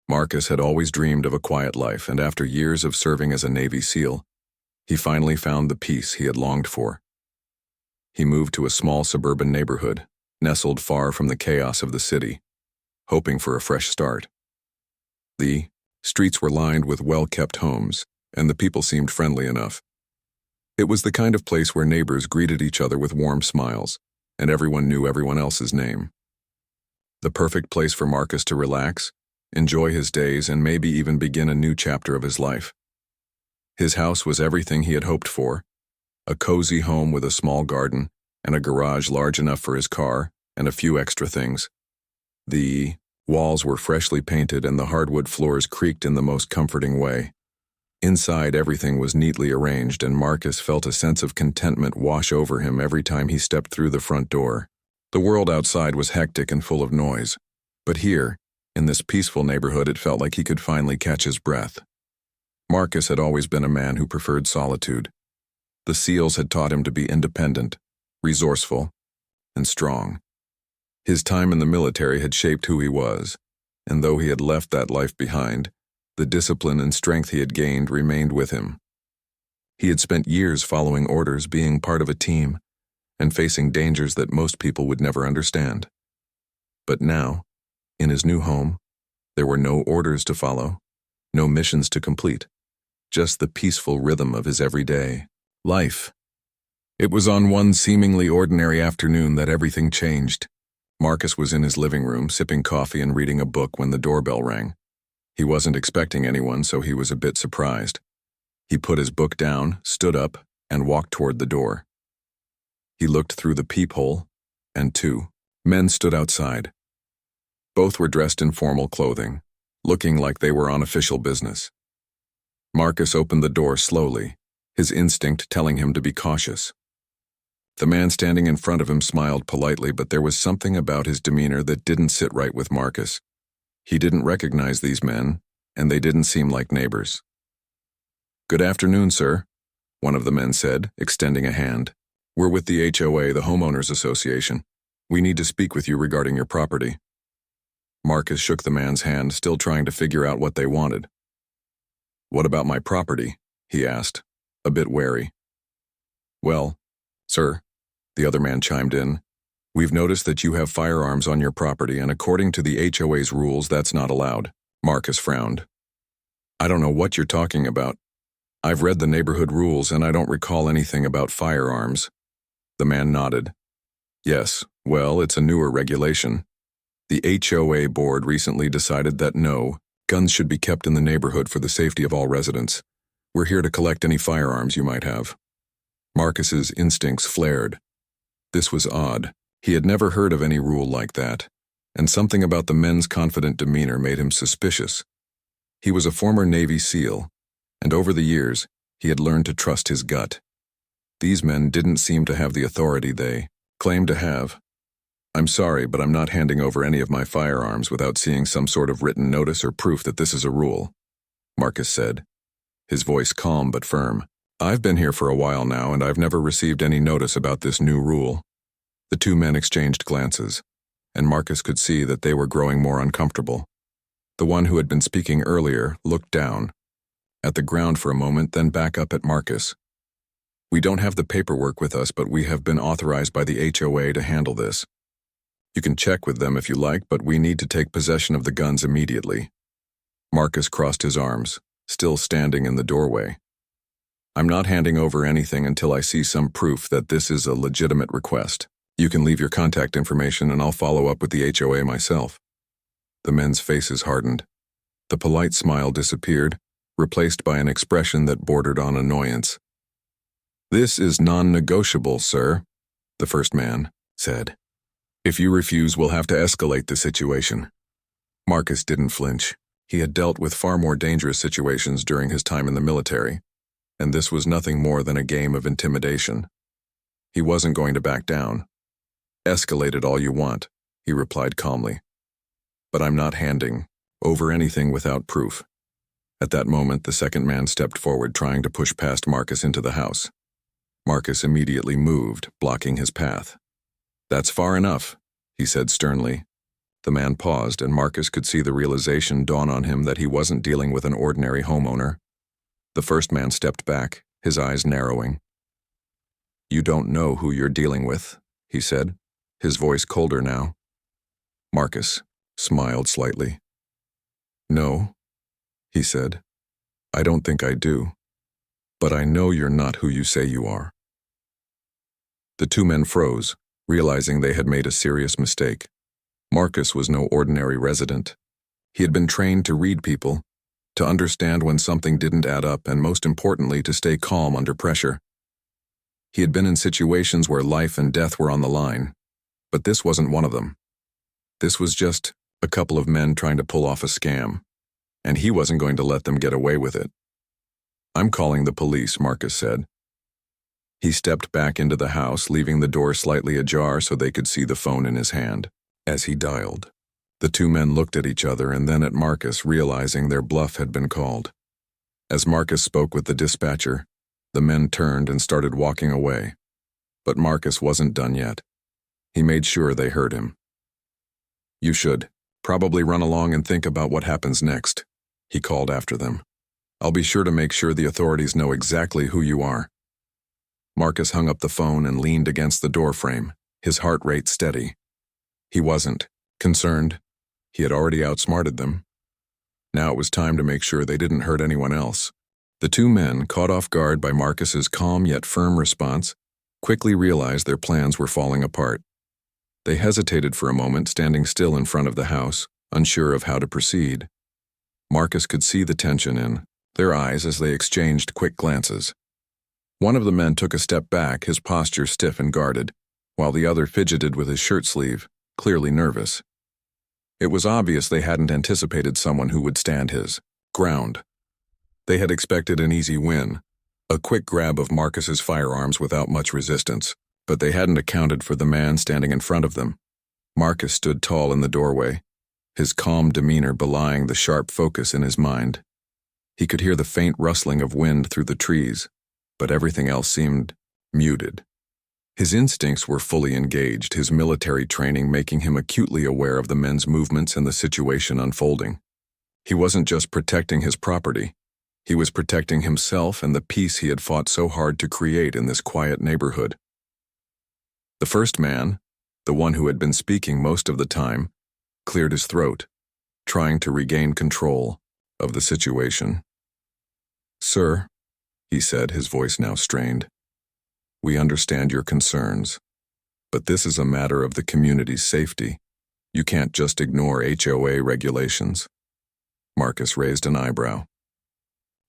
Marcus had always dreamed of a quiet life, and after years of serving as a Navy SEAL, he finally found the peace he had longed for. He moved to a small suburban neighborhood, nestled far from the chaos of the city, hoping for a fresh start. The streets were lined with well-kept homes, and the people seemed friendly enough. It was the kind of place where neighbors greeted each other with warm smiles, and everyone knew everyone else's name. The perfect place for Marcus to relax, enjoy his days, and maybe even begin a new chapter of his life. His house was everything he had hoped for: a cozy home with a small garden and a garage large enough for his car and a few extra things. The walls were freshly painted and the hardwood floors creaked in the most comforting way. Inside, everything was neatly arranged, and Marcus felt a sense of contentment wash over him every time he stepped through the front door. The world outside was hectic and full of noise, but here, in this peaceful neighborhood, it felt like he could finally catch his breath. Marcus had always been a man who preferred solitude. The SEALs had taught him to be independent, resourceful, and strong. His time in the military had shaped who he was, and though he had left that life behind, the discipline and strength he had gained remained with him. He had spent years following orders, being part of a team, and facing dangers that most people would never understand. But now, in his new home, there were no orders to follow, no missions to complete, just the peaceful rhythm of his everyday life. It was on one seemingly ordinary afternoon that everything changed. Marcus was in his living room, sipping coffee and reading a book when the doorbell rang. He wasn't expecting anyone, so he was a bit surprised. He put his book down, stood up, and walked toward the door. He looked through the peephole, and two men stood outside. Both were dressed in formal clothing, looking like they were on official business. Marcus opened the door slowly, his instinct telling him to be cautious. The man standing in front of him smiled politely, but there was something about his demeanor that didn't sit right with Marcus. He didn't recognize these men, and they didn't seem like neighbors. "Good afternoon, sir," one of the men said, extending a hand. "We're with the HOA, the Homeowners Association. We need to speak with you regarding your property." Marcus shook the man's hand, still trying to figure out what they wanted. "What about my property?" he asked, a bit wary. "Well, sir," the other man chimed in, "we've noticed that you have firearms on your property, and according to the HOA's rules, that's not allowed." Marcus frowned. "I don't know what you're talking about. I've read the neighborhood rules, and I don't recall anything about firearms." The man nodded. "Yes, well, it's a newer regulation. The HOA board recently decided that no, guns should be kept in the neighborhood for the safety of all residents. We're here to collect any firearms you might have." Marcus's instincts flared. This was odd. He had never heard of any rule like that, and something about the men's confident demeanor made him suspicious. He was a former Navy SEAL, and over the years, he had learned to trust his gut. These men didn't seem to have the authority they claimed to have. "I'm sorry, but I'm not handing over any of my firearms without seeing some sort of written notice or proof that this is a rule," Marcus said, his voice calm but firm. "I've been here for a while now, and I've never received any notice about this new rule." The two men exchanged glances, and Marcus could see that they were growing more uncomfortable. The one who had been speaking earlier looked down at the ground for a moment, then back up at Marcus. "We don't have the paperwork with us, but we have been authorized by the HOA to handle this. You can check with them if you like, but we need to take possession of the guns immediately." Marcus crossed his arms, still standing in the doorway. "I'm not handing over anything until I see some proof that this is a legitimate request. You can leave your contact information and I'll follow up with the HOA myself." The men's faces hardened. The polite smile disappeared, replaced by an expression that bordered on annoyance. "This is non-negotiable, sir," the first man said. "If you refuse, we'll have to escalate the situation." Marcus didn't flinch. He had dealt with far more dangerous situations during his time in the military, and this was nothing more than a game of intimidation. He wasn't going to back down. "Escalate it all you want," he replied calmly. "But I'm not handing over anything without proof." At that moment, the second man stepped forward, trying to push past Marcus into the house. Marcus immediately moved, blocking his path. "That's far enough," he said sternly. The man paused, and Marcus could see the realization dawn on him that he wasn't dealing with an ordinary homeowner. The first man stepped back, his eyes narrowing. "You don't know who you're dealing with," he said, his voice colder now. Marcus smiled slightly. "No," he said. "I don't think I do. But I know you're not who you say you are." The two men froze, realizing they had made a serious mistake. Marcus was no ordinary resident. He had been trained to read people, to understand when something didn't add up, and most importantly, to stay calm under pressure. He had been in situations where life and death were on the line, but this wasn't one of them. This was just a couple of men trying to pull off a scam, and he wasn't going to let them get away with it. "I'm calling the police," Marcus said. He stepped back into the house, leaving the door slightly ajar so they could see the phone in his hand. As he dialed, the two men looked at each other and then at Marcus, realizing their bluff had been called. As Marcus spoke with the dispatcher, the men turned and started walking away. But Marcus wasn't done yet. He made sure they heard him. "You should probably run along and think about what happens next," he called after them. "I'll be sure to make sure the authorities know exactly who you are." Marcus hung up the phone and leaned against the doorframe, his heart rate steady. He wasn't concerned. He had already outsmarted them. Now it was time to make sure they didn't hurt anyone else. The two men, caught off guard by Marcus's calm yet firm response, quickly realized their plans were falling apart. They hesitated for a moment, standing still in front of the house, unsure of how to proceed. Marcus could see the tension in their eyes as they exchanged quick glances. One of the men took a step back, his posture stiff and guarded, while the other fidgeted with his shirt sleeve, clearly nervous. It was obvious they hadn't anticipated someone who would stand his ground. They had expected an easy win, a quick grab of Marcus's firearms without much resistance, but they hadn't accounted for the man standing in front of them. Marcus stood tall in the doorway, his calm demeanor belying the sharp focus in his mind. He could hear the faint rustling of wind through the trees, but everything else seemed muted. His instincts were fully engaged, his military training making him acutely aware of the men's movements and the situation unfolding. He wasn't just protecting his property. He was protecting himself and the peace he had fought so hard to create in this quiet neighborhood. The first man, the one who had been speaking most of the time, cleared his throat, trying to regain control of the situation. "Sir," he said, his voice now strained, "we understand your concerns, but this is a matter of the community's safety. You can't just ignore HOA regulations." Marcus raised an eyebrow.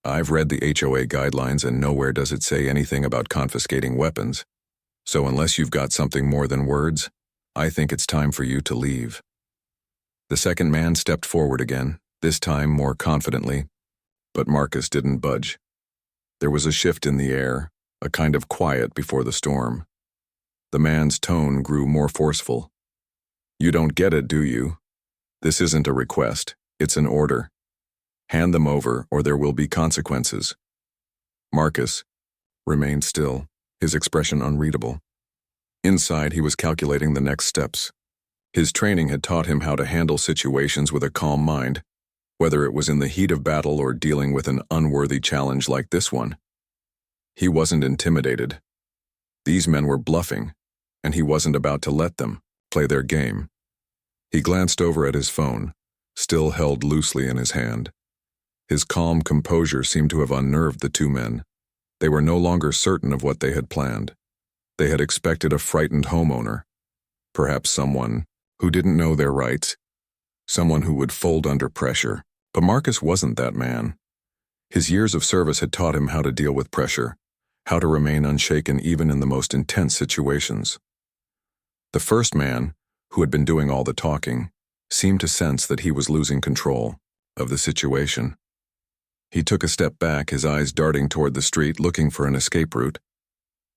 "I've read the HOA guidelines and nowhere does it say anything about confiscating weapons. So unless you've got something more than words, I think it's time for you to leave." The second man stepped forward again, this time more confidently, but Marcus didn't budge. There was a shift in the air, a kind of quiet before the storm. The man's tone grew more forceful. "You don't get it, do you? This isn't a request, it's an order. Hand them over or there will be consequences." Marcus remained still, his expression unreadable. Inside, he was calculating the next steps. His training had taught him how to handle situations with a calm mind, whether it was in the heat of battle or dealing with an unworthy challenge like this one. He wasn't intimidated. These men were bluffing, and he wasn't about to let them play their game. He glanced over at his phone, still held loosely in his hand. His calm composure seemed to have unnerved the two men. They were no longer certain of what they had planned. They had expected a frightened homeowner, perhaps someone who didn't know their rights, someone who would fold under pressure. But Marcus wasn't that man. His years of service had taught him how to deal with pressure, how to remain unshaken even in the most intense situations. The first man, who had been doing all the talking, seemed to sense that he was losing control of the situation. He took a step back, his eyes darting toward the street, looking for an escape route.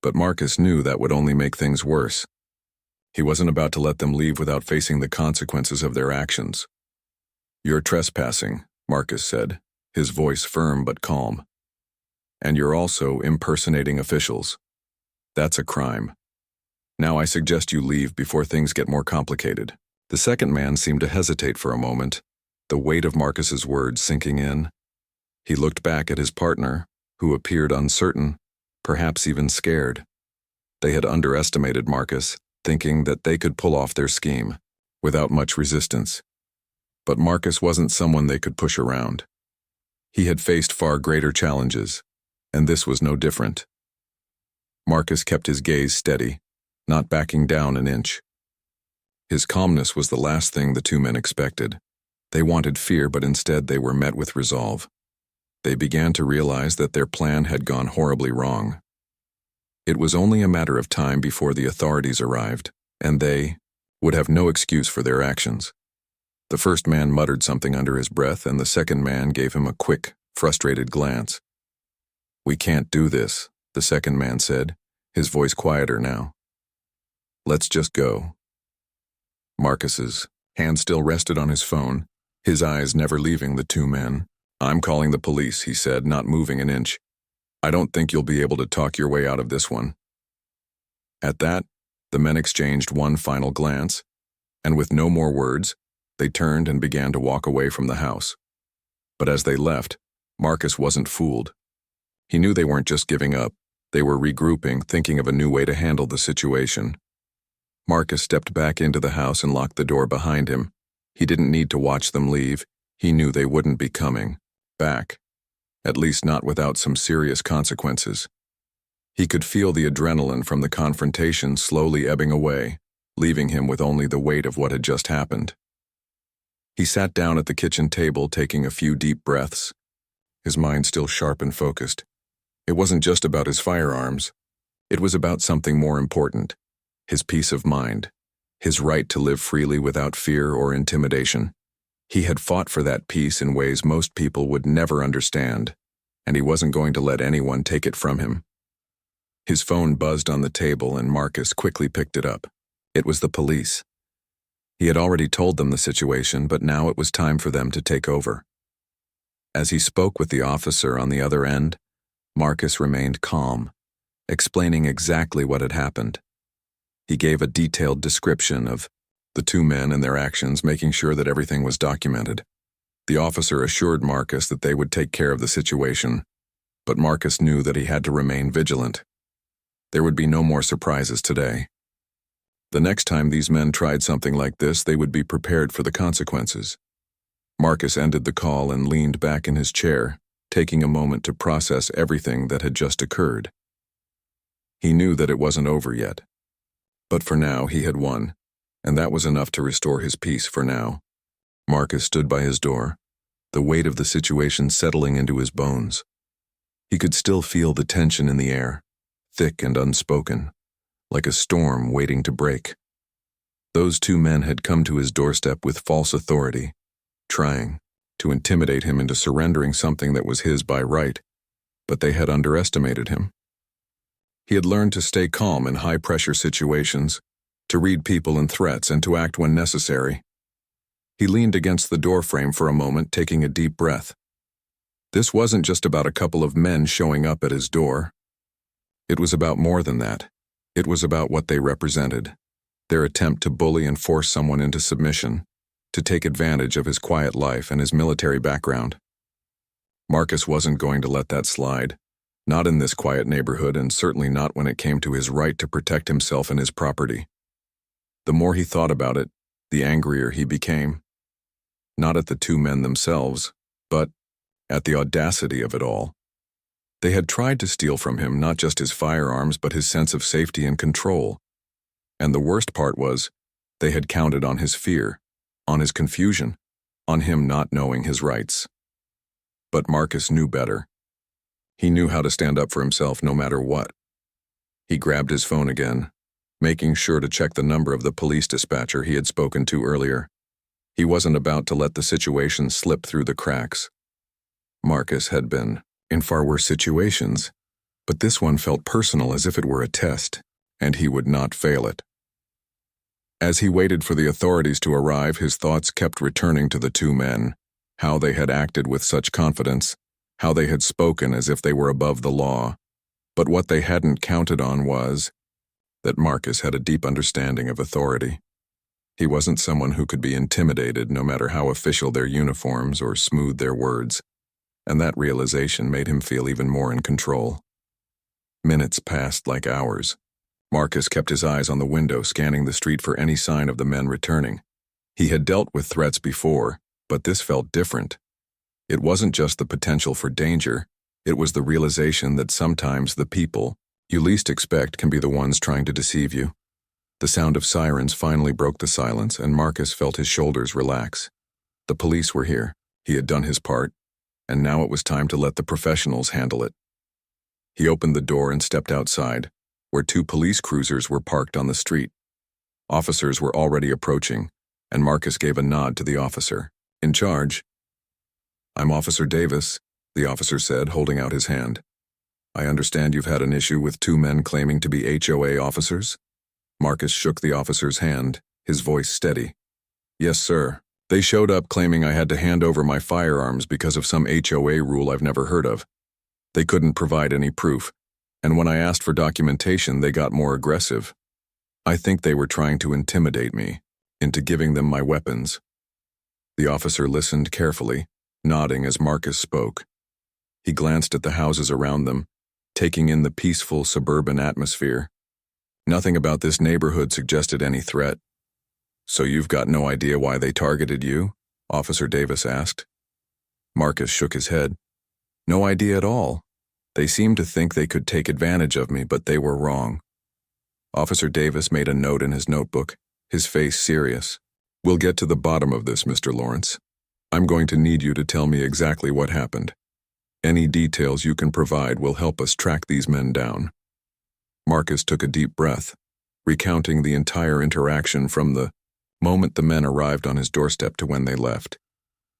But Marcus knew that would only make things worse. He wasn't about to let them leave without facing the consequences of their actions. "You're trespassing," Marcus said, his voice firm but calm. "And you're also impersonating officials. That's a crime. Now I suggest you leave before things get more complicated." The second man seemed to hesitate for a moment, the weight of Marcus's words sinking in. He looked back at his partner, who appeared uncertain, perhaps even scared. They had underestimated Marcus, thinking that they could pull off their scheme, without much resistance. But Marcus wasn't someone they could push around. He had faced far greater challenges, and this was no different. Marcus kept his gaze steady, not backing down an inch. His calmness was the last thing the two men expected. They wanted fear, but instead they were met with resolve. They began to realize that their plan had gone horribly wrong. It was only a matter of time before the authorities arrived, and they would have no excuse for their actions. The first man muttered something under his breath, and the second man gave him a quick, frustrated glance. "We can't do this," the second man said, his voice quieter now. "Let's just go." Marcus's hand still rested on his phone, his eyes never leaving the two men. "I'm calling the police," he said, not moving an inch. "I don't think you'll be able to talk your way out of this one." At that, the men exchanged one final glance, and with no more words, they turned and began to walk away from the house. But as they left, Marcus wasn't fooled. He knew they weren't just giving up. They were regrouping, thinking of a new way to handle the situation. Marcus stepped back into the house and locked the door behind him. He didn't need to watch them leave. He knew they wouldn't be coming back, at least not without some serious consequences. He could feel the adrenaline from the confrontation slowly ebbing away, leaving him with only the weight of what had just happened. He sat down at the kitchen table, taking a few deep breaths, his mind still sharp and focused. It wasn't just about his firearms. It was about something more important: his peace of mind, his right to live freely without fear or intimidation. He had fought for that peace in ways most people would never understand, and he wasn't going to let anyone take it from him. His phone buzzed on the table, and Marcus quickly picked it up. It was the police. He had already told them the situation, but now it was time for them to take over. As he spoke with the officer on the other end, Marcus remained calm, explaining exactly what had happened. He gave a detailed description of the two men and their actions, making sure that everything was documented. The officer assured Marcus that they would take care of the situation, but Marcus knew that he had to remain vigilant. There would be no more surprises today. The next time these men tried something like this, they would be prepared for the consequences. Marcus ended the call and leaned back in his chair, taking a moment to process everything that had just occurred. He knew that it wasn't over yet. But for now, he had won, and that was enough to restore his peace for now. Marcus stood by his door, the weight of the situation settling into his bones. He could still feel the tension in the air, thick and unspoken, like a storm waiting to break. Those two men had come to his doorstep with false authority, trying to intimidate him into surrendering something that was his by right, but they had underestimated him. He had learned to stay calm in high-pressure situations, to read people and threats, and to act when necessary. He leaned against the doorframe for a moment, taking a deep breath. This wasn't just about a couple of men showing up at his door. It was about more than that. It was about what they represented, their attempt to bully and force someone into submission, to take advantage of his quiet life and his military background. Marcus wasn't going to let that slide, not in this quiet neighborhood, and certainly not when it came to his right to protect himself and his property. The more he thought about it, the angrier he became. Not at the two men themselves, but at the audacity of it all. They had tried to steal from him not just his firearms, but his sense of safety and control. And the worst part was, they had counted on his fear, on his confusion, on him not knowing his rights. But Marcus knew better. He knew how to stand up for himself no matter what. He grabbed his phone again, making sure to check the number of the police dispatcher he had spoken to earlier. He wasn't about to let the situation slip through the cracks. Marcus had been in far worse situations, but this one felt personal, as if it were a test, and he would not fail it. As he waited for the authorities to arrive, his thoughts kept returning to the two men, how they had acted with such confidence, how they had spoken as if they were above the law. But what they hadn't counted on was that Marcus had a deep understanding of authority. He wasn't someone who could be intimidated no matter how official their uniforms or smooth their words, and that realization made him feel even more in control. Minutes passed like hours. Marcus kept his eyes on the window, scanning the street for any sign of the men returning. He had dealt with threats before, but this felt different. It wasn't just the potential for danger, it was the realization that sometimes the people you least expect can be the ones trying to deceive you. The sound of sirens finally broke the silence, and Marcus felt his shoulders relax. The police were here. He had done his part, and now it was time to let the professionals handle it. He opened the door and stepped outside, where 2 police cruisers were parked on the street. Officers were already approaching, and Marcus gave a nod to the officer in charge. "I'm Officer Davis," the officer said, holding out his hand. "I understand you've had an issue with 2 men claiming to be HOA officers?" Marcus shook the officer's hand, his voice steady. "Yes, sir. They showed up claiming I had to hand over my firearms because of some HOA rule I've never heard of. They couldn't provide any proof, and when I asked for documentation, they got more aggressive. I think they were trying to intimidate me into giving them my weapons." The officer listened carefully, nodding as Marcus spoke. He glanced at the houses around them, taking in the peaceful suburban atmosphere. Nothing about this neighborhood suggested any threat. "So you've got no idea why they targeted you?" Officer Davis asked. Marcus shook his head. "No idea at all. They seemed to think they could take advantage of me, but they were wrong." Officer Davis made a note in his notebook, his face serious. "We'll get to the bottom of this, Mr. Lawrence. I'm going to need you to tell me exactly what happened. Any details you can provide will help us track these men down." Marcus took a deep breath, recounting the entire interaction from the moment the men arrived on his doorstep to when they left.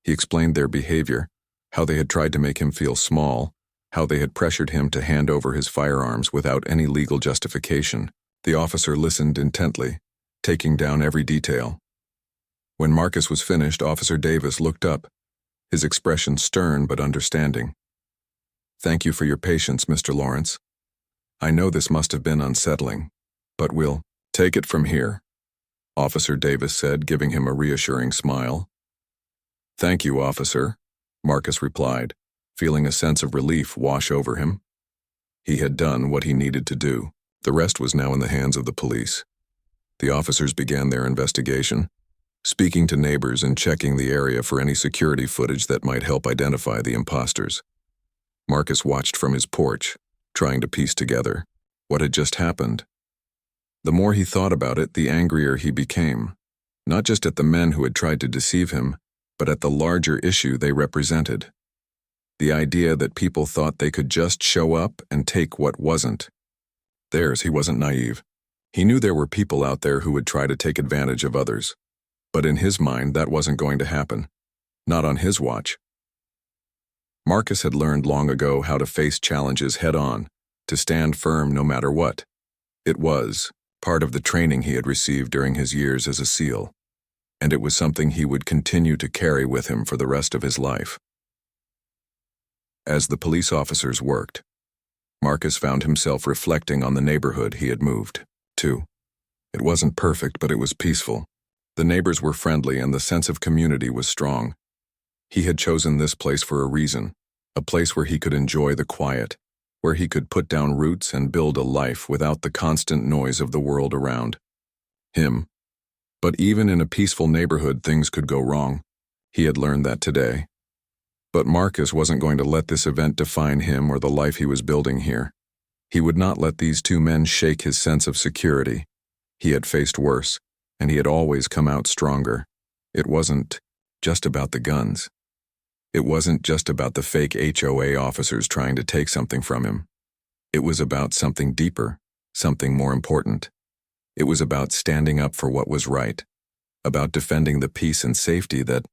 He explained their behavior, how they had tried to make him feel small, how they had pressured him to hand over his firearms without any legal justification. The officer listened intently, taking down every detail. When Marcus was finished, Officer Davis looked up, his expression stern but understanding. "Thank you for your patience, Mr. Lawrence. I know this must have been unsettling, but we'll take it from here," Officer Davis said, giving him a reassuring smile. "Thank you, officer," Marcus replied, feeling a sense of relief wash over him. He had done what he needed to do. The rest was now in the hands of the police. The officers began their investigation, speaking to neighbors and checking the area for any security footage that might help identify the imposters. Marcus watched from his porch, trying to piece together what had just happened. The more he thought about it, the angrier he became, not just at the men who had tried to deceive him, but at the larger issue they represented. The idea that people thought they could just show up and take what wasn't theirs. He wasn't naive. He knew there were people out there who would try to take advantage of others. But in his mind, that wasn't going to happen. Not on his watch. Marcus had learned long ago how to face challenges head-on, to stand firm no matter what. It was part of the training he had received during his years as a SEAL, and it was something he would continue to carry with him for the rest of his life. As the police officers worked, Marcus found himself reflecting on the neighborhood he had moved to. It wasn't perfect, but it was peaceful. The neighbors were friendly and the sense of community was strong. He had chosen this place for a reason, a place where he could enjoy the quiet, where he could put down roots and build a life without the constant noise of the world around him. But even in a peaceful neighborhood, things could go wrong. He had learned that today. But Marcus wasn't going to let this event define him or the life he was building here. He would not let these 2 men shake his sense of security. He had faced worse, and he had always come out stronger. It wasn't just about the guns. It wasn't just about the fake HOA officers trying to take something from him. It was about something deeper, something more important. It was about standing up for what was right, about defending the peace and safety that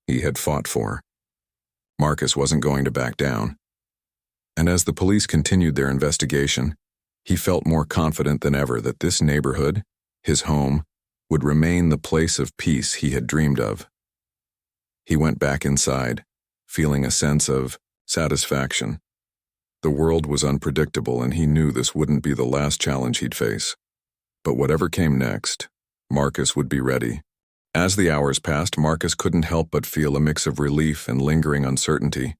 he had fought for. Marcus wasn't going to back down. And as the police continued their investigation, he felt more confident than ever that this neighborhood, his home, would remain the place of peace he had dreamed of. He went back inside, feeling a sense of satisfaction. The world was unpredictable, and he knew this wouldn't be the last challenge he'd face. But whatever came next Marcus would be ready. As the hours passed, Marcus couldn't help but feel a mix of relief and lingering uncertainty.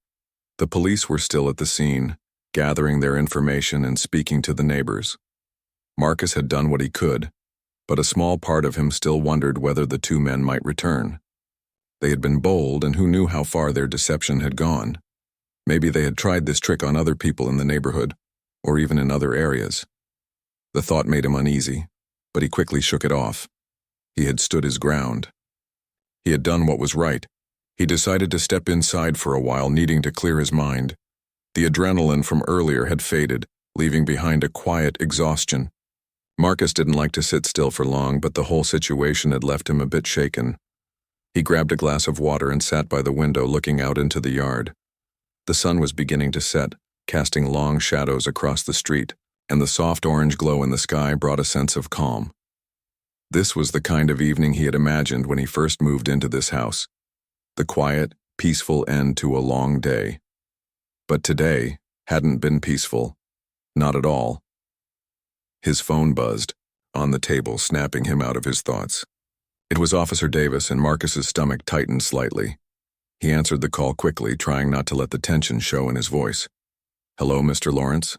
The police were still at the scene, gathering their information and speaking to the neighbors. Marcus had done what he could, but a small part of him still wondered whether the two men might return. They had been bold, and who knew how far their deception had gone. Maybe they had tried this trick on other people in the neighborhood, or even in other areas. The thought made him uneasy, but he quickly shook it off. He had stood his ground. He had done what was right. He decided to step inside for a while, needing to clear his mind. The adrenaline from earlier had faded, leaving behind a quiet exhaustion. Marcus didn't like to sit still for long, but the whole situation had left him a bit shaken. He grabbed a glass of water and sat by the window, looking out into the yard. The sun was beginning to set, casting long shadows across the street, and the soft orange glow in the sky brought a sense of calm. This was the kind of evening he had imagined when he first moved into this house. The quiet, peaceful end to a long day. But today hadn't been peaceful. Not at all. His phone buzzed, on the table, snapping him out of his thoughts. It was Officer Davis, and Marcus's stomach tightened slightly. He answered the call quickly, trying not to let the tension show in his voice. "Hello, Mr. Lawrence?"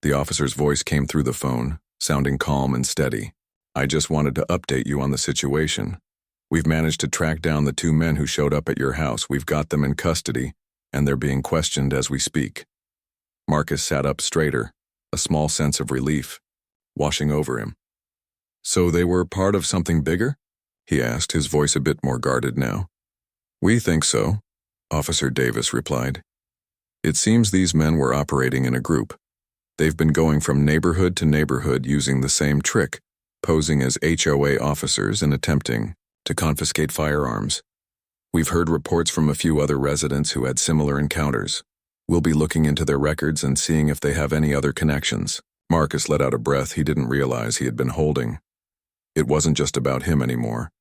The officer's voice came through the phone, sounding calm and steady. "I just wanted to update you on the situation. We've managed to track down the two men who showed up at your house. We've got them in custody, and they're being questioned as we speak." Marcus sat up straighter, a small sense of relief washing over him. "So they were part of something bigger?" he asked, his voice a bit more guarded now. "We think so," Officer Davis replied. "It seems these men were operating in a group. They've been going from neighborhood to neighborhood using the same trick, posing as HOA officers and attempting to confiscate firearms. We've heard reports from a few other residents who had similar encounters. We'll be looking into their records and seeing if they have any other connections." Marcus let out a breath he didn't realize he had been holding. It wasn't just about him anymore.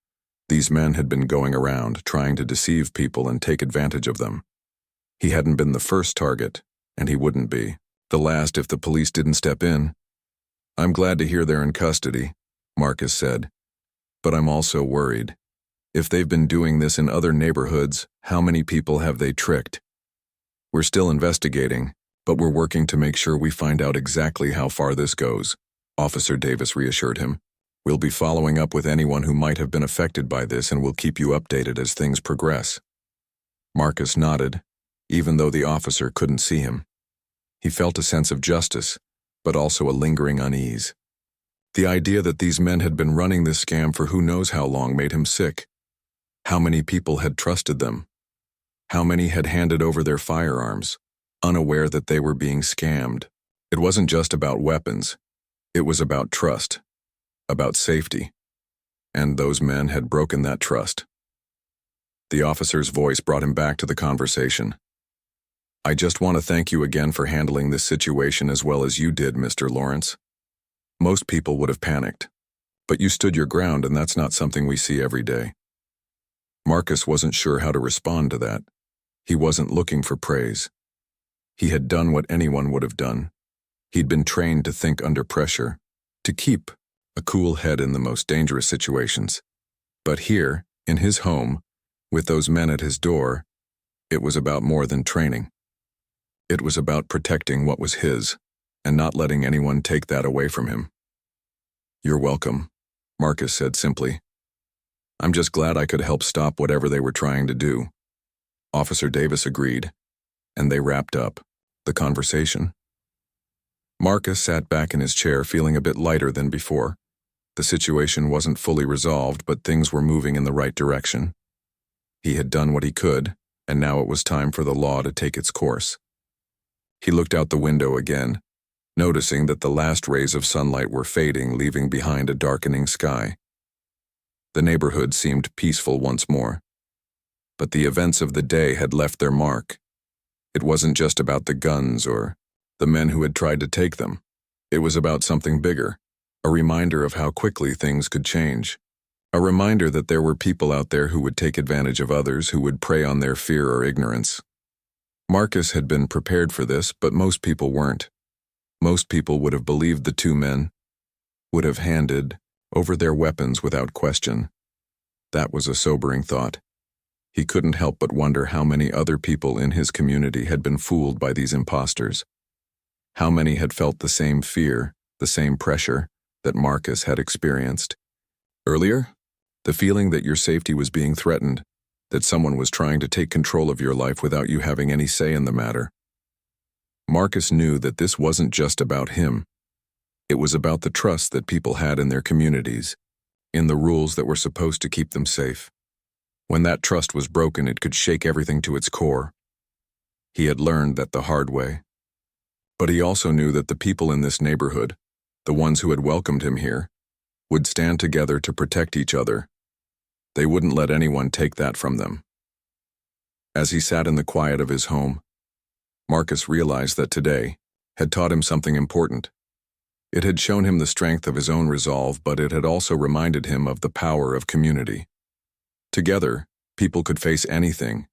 These men had been going around, trying to deceive people and take advantage of them. He hadn't been the first target, and he wouldn't be the last if the police didn't step in. "I'm glad to hear they're in custody," Marcus said. "But I'm also worried. If they've been doing this in other neighborhoods, how many people have they tricked? We're still investigating, but we're working to make sure we find out exactly how far this goes," Officer Davis reassured him. "We'll be following up with anyone who might have been affected by this, and we'll keep you updated as things progress." Marcus nodded, even though the officer couldn't see him. He felt a sense of justice, but also a lingering unease. The idea that these men had been running this scam for who knows how long made him sick. How many people had trusted them? How many had handed over their firearms, unaware that they were being scammed? It wasn't just about weapons. It was about trust, about safety. And those men had broken that trust. The officer's voice brought him back to the conversation. "I just want to thank you again for handling this situation as well as you did, Mr. Lawrence. Most people would have panicked, but you stood your ground, and that's not something we see every day." Marcus wasn't sure how to respond to that. He wasn't looking for praise. He had done what anyone would have done. He'd been trained to think under pressure, to keep a cool head in the most dangerous situations. But here, in his home, with those men at his door, it was about more than training. It was about protecting what was his, and not letting anyone take that away from him. "You're welcome," Marcus said simply. "I'm just glad I could help stop whatever they were trying to do." Officer Davis agreed, and they wrapped up the conversation. Marcus sat back in his chair, feeling a bit lighter than before. The situation wasn't fully resolved, but things were moving in the right direction. He had done what he could, and now it was time for the law to take its course. He looked out the window again, noticing that the last rays of sunlight were fading, leaving behind a darkening sky. The neighborhood seemed peaceful once more. But the events of the day had left their mark. It wasn't just about the guns or the men who had tried to take them. It was about something bigger, a reminder of how quickly things could change. A reminder that there were people out there who would take advantage of others, who would prey on their fear or ignorance. Marcus had been prepared for this, but most people weren't. Most people would have believed the two men, would have handed over their weapons without question. That was a sobering thought. He couldn't help but wonder how many other people in his community had been fooled by these imposters. How many had felt the same fear, the same pressure that Marcus had experienced. Earlier, the feeling that your safety was being threatened, that someone was trying to take control of your life without you having any say in the matter. Marcus knew that this wasn't just about him. It was about the trust that people had in their communities, in the rules that were supposed to keep them safe. When that trust was broken, it could shake everything to its core. He had learned that the hard way. But he also knew that the people in this neighborhood, the ones who had welcomed him here, would stand together to protect each other. They wouldn't let anyone take that from them. As he sat in the quiet of his home, Marcus realized that today had taught him something important. It had shown him the strength of his own resolve, but it had also reminded him of the power of community. Together, people could face anything,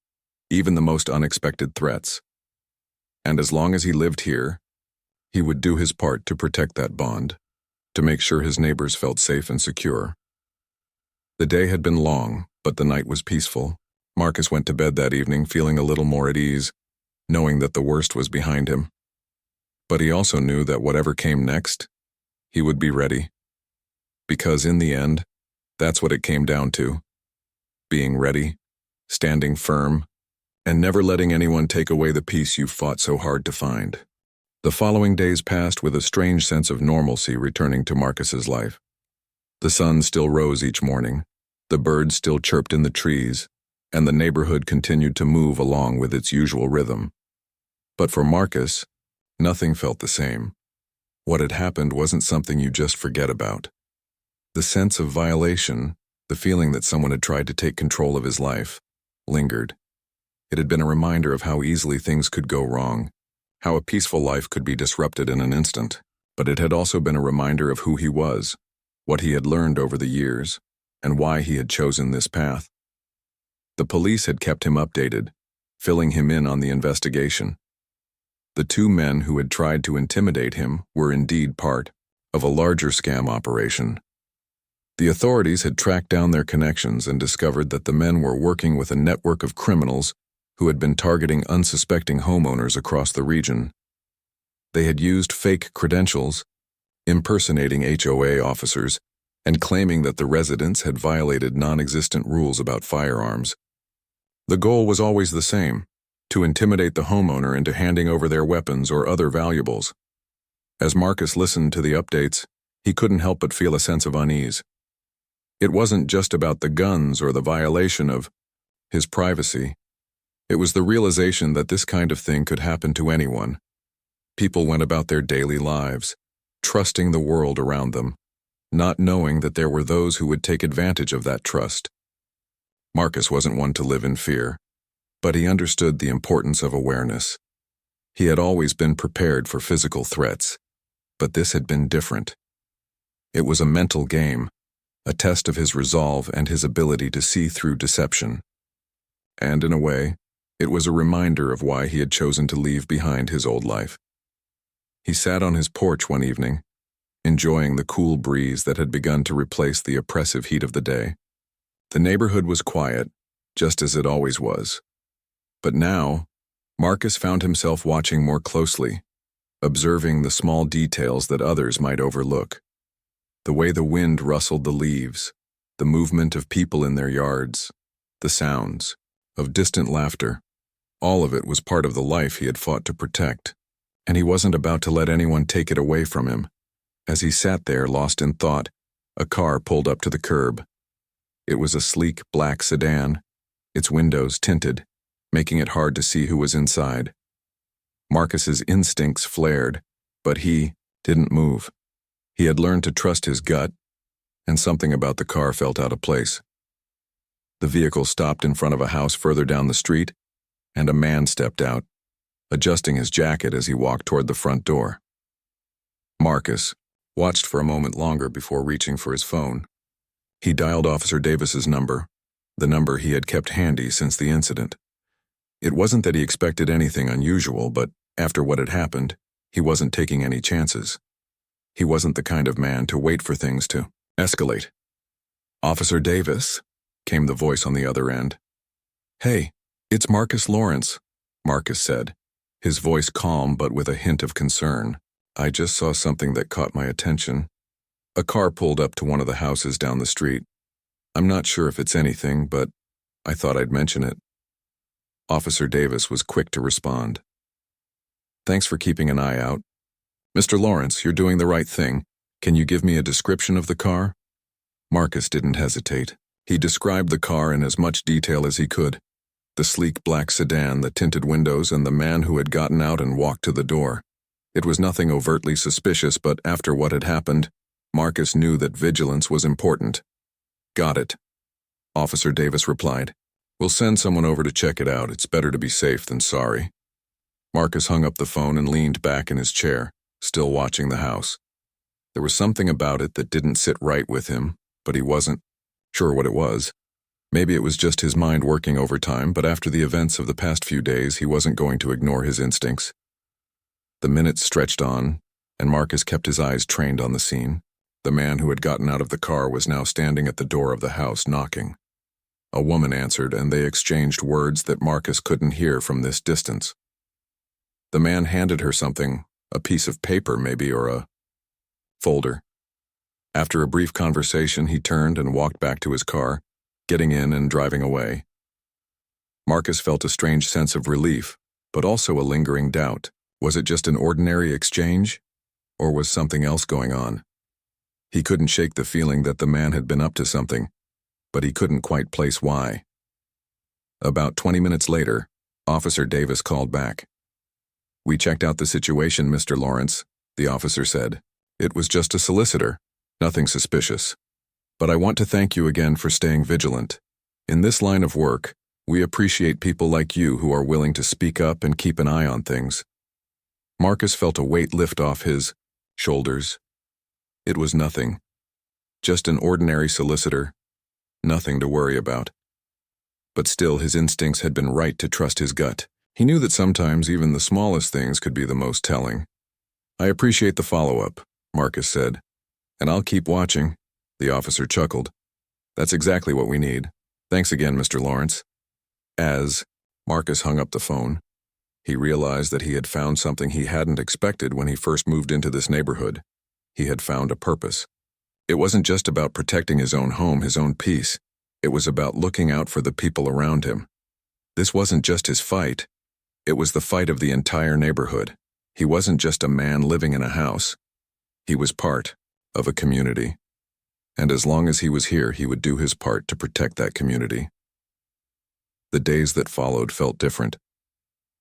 even the most unexpected threats. And as long as he lived here, he would do his part to protect that bond, to make sure his neighbors felt safe and secure. The day had been long, but the night was peaceful. Marcus went to bed that evening feeling a little more at ease, knowing that the worst was behind him. But he also knew that whatever came next, he would be ready. Because in the end, that's what it came down to. Being ready, standing firm, and never letting anyone take away the peace you fought so hard to find. The following days passed with a strange sense of normalcy returning to Marcus's life. The sun still rose each morning, the birds still chirped in the trees, and the neighborhood continued to move along with its usual rhythm. But for Marcus, nothing felt the same. What had happened wasn't something you just forget about. The sense of violation, the feeling that someone had tried to take control of his life, lingered. It had been a reminder of how easily things could go wrong, how a peaceful life could be disrupted in an instant. But it had also been a reminder of who he was, what he had learned over the years, and why he had chosen this path. The police had kept him updated, filling him in on the investigation. The two men who had tried to intimidate him were indeed part of a larger scam operation. The authorities had tracked down their connections and discovered that the men were working with a network of criminals who had been targeting unsuspecting homeowners across the region. They had used fake credentials, impersonating HOA officers, and claiming that the residents had violated non-existent rules about firearms. The goal was always the same: to intimidate the homeowner into handing over their weapons or other valuables. As Marcus listened to the updates, he couldn't help but feel a sense of unease. It wasn't just about the guns or the violation of his privacy. It was the realization that this kind of thing could happen to anyone. People went about their daily lives, trusting the world around them, not knowing that there were those who would take advantage of that trust. Marcus wasn't one to live in fear, but he understood the importance of awareness. He had always been prepared for physical threats, but this had been different. It was a mental game, a test of his resolve and his ability to see through deception. And in a way, it was a reminder of why he had chosen to leave behind his old life. He sat on his porch one evening, enjoying the cool breeze that had begun to replace the oppressive heat of the day. The neighborhood was quiet, just as it always was. But now, Marcus found himself watching more closely, observing the small details that others might overlook. The way the wind rustled the leaves, the movement of people in their yards, the sounds of distant laughter. All of it was part of the life he had fought to protect, and he wasn't about to let anyone take it away from him. As he sat there lost in thought, a car pulled up to the curb. It was a sleek black sedan, its windows tinted, making it hard to see who was inside. Marcus's instincts flared, but he didn't move. He had learned to trust his gut, and something about the car felt out of place. The vehicle stopped in front of a house further down the street, and a man stepped out, adjusting his jacket as he walked toward the front door. Marcus watched for a moment longer before reaching for his phone. He dialed Officer Davis's number, the number he had kept handy since the incident. It wasn't that he expected anything unusual, but after what had happened, he wasn't taking any chances. He wasn't the kind of man to wait for things to Escalate. Officer Davis, came the voice on the other end. Hey, it's Marcus Lawrence, Marcus said, his voice calm but with a hint of concern. I just saw something that caught my attention. A car pulled up to one of the houses down the street. I'm not sure if it's anything, but I thought I'd mention it. Officer Davis was quick to respond. Thanks for keeping an eye out. Mr. Lawrence, you're doing the right thing. Can you give me a description of the car? Marcus didn't hesitate. He described the car in as much detail as he could. The sleek black sedan, the tinted windows, and the man who had gotten out and walked to the door. It was nothing overtly suspicious, but after what had happened, Marcus knew that vigilance was important. Got it, Officer Davis replied. We'll send someone over to check it out. It's better to be safe than sorry. Marcus hung up the phone and leaned back in his chair, still watching the house. There was something about it that didn't sit right with him, but he wasn't sure what it was. Maybe it was just his mind working overtime, but after the events of the past few days, he wasn't going to ignore his instincts. The minutes stretched on, and Marcus kept his eyes trained on the scene. The man who had gotten out of the car was now standing at the door of the house, knocking. A woman answered, and they exchanged words that Marcus couldn't hear from this distance. The man handed her something, a piece of paper maybe, or a folder. After a brief conversation, he turned and walked back to his car, getting in and driving away. Marcus felt a strange sense of relief, but also a lingering doubt. Was it just an ordinary exchange, or was something else going on? He couldn't shake the feeling that the man had been up to something, but he couldn't quite place why. About 20 minutes later, Officer Davis called back. We checked out the situation, Mr. Lawrence, the officer said. It was just a solicitor, nothing suspicious. But I want to thank you again for staying vigilant. In this line of work, we appreciate people like you who are willing to speak up and keep an eye on things. Marcus felt a weight lift off his shoulders. It was nothing. Just an ordinary solicitor. Nothing to worry about. But still, his instincts had been right to trust his gut. He knew that sometimes even the smallest things could be the most telling. I appreciate the follow-up, Marcus said. And I'll keep watching. The officer chuckled. That's exactly what we need. Thanks again, Mr. Lawrence. As Marcus hung up the phone, he realized that he had found something he hadn't expected when he first moved into this neighborhood. He had found a purpose. It wasn't just about protecting his own home, his own peace. It was about looking out for the people around him. This wasn't just his fight. It was the fight of the entire neighborhood. He wasn't just a man living in a house. He was part of a community. And as long as he was here, he would do his part to protect that community. The days that followed felt different.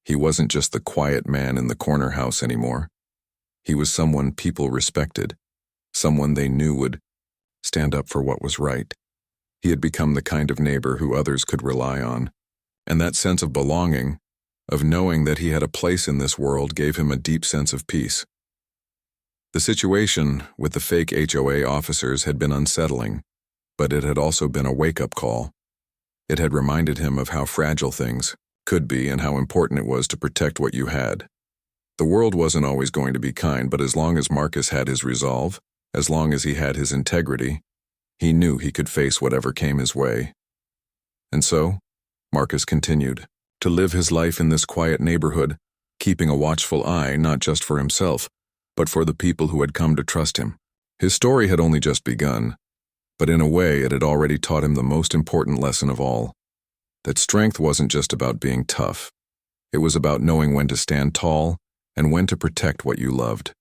He wasn't just the quiet man in the corner house anymore. He was someone people respected, someone they knew would stand up for what was right. He had become the kind of neighbor who others could rely on, and that sense of belonging, of knowing that he had a place in this world, gave him a deep sense of peace. The situation with the fake HOA officers had been unsettling, but it had also been a wake-up call. It had reminded him of how fragile things could be and how important it was to protect what you had. The world wasn't always going to be kind, but as long as Marcus had his resolve, as long as he had his integrity, he knew he could face whatever came his way. And so, Marcus continued to live his life in this quiet neighborhood, keeping a watchful eye not just for himself, but for the people who had come to trust him. His story had only just begun, but in a way it had already taught him the most important lesson of all, that strength wasn't just about being tough. It was about knowing when to stand tall and when to protect what you loved.